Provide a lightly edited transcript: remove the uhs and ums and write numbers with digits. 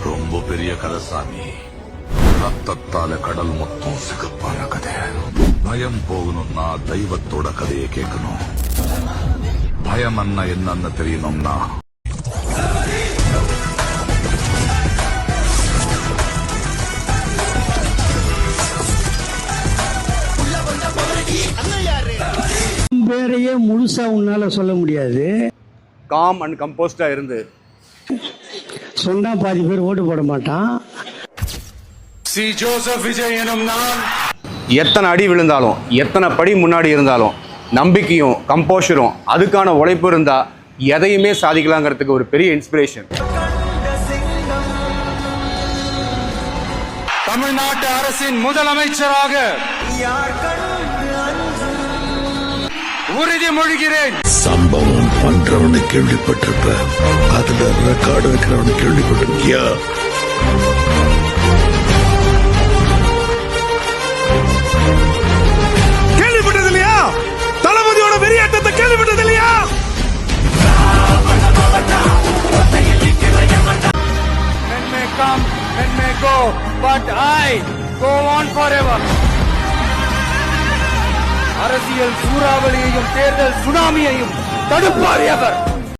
ரொம்ப பெரிய கதை சாமி. ரத்தத்தால கடல் மொத்தம் சிகப்பான கதை. பயம் போகணும்னா தெய்வத்தோட கதையை கேட்கணும். பயம் என்னன்னு தெரியணும்னா பேரையே முழுசா உன்னால சொல்ல முடியாது. காம் அண்ட் கம்போஸ்டா இருந்து சொன்னா பாதி பேர் ஓட்டு போட மாட்டான். சி ஜோசப் விஜய் எனும் நான் எத்தனை அடி விழுந்தாலும் எத்தனை படி முன்னாடி இருந்தாலும் நம்பிக்கையும் கம்போஷரும் அதுக்கான உழைப்பு இருந்தா எதையுமே சாதிக்கலாங்கிறதுக்கு ஒரு பெரிய இன்ஸ்பிரேஷன். தமிழ்நாட்டு அரசின் முதலமைச்சராக உறுதிமொழிகிறேன். சம்பவம் பண்றவனு கேள்விப்பட்டிருப்ப, அதுல ரெக்கார்டு வைக்கிறவனு கேள்விப்பட்டிருக்கியா? கேள்விப்பட்டது இல்லையா? தளபதியோட வெறியாட்டத்தை கேள்விப்பட்டது இல்லையா? Men may come, men may go, but I go on forever. அரசியல் சூறாவளியையும் தேர்தல் சுனாமியையும் தடுப்பார் எவர்?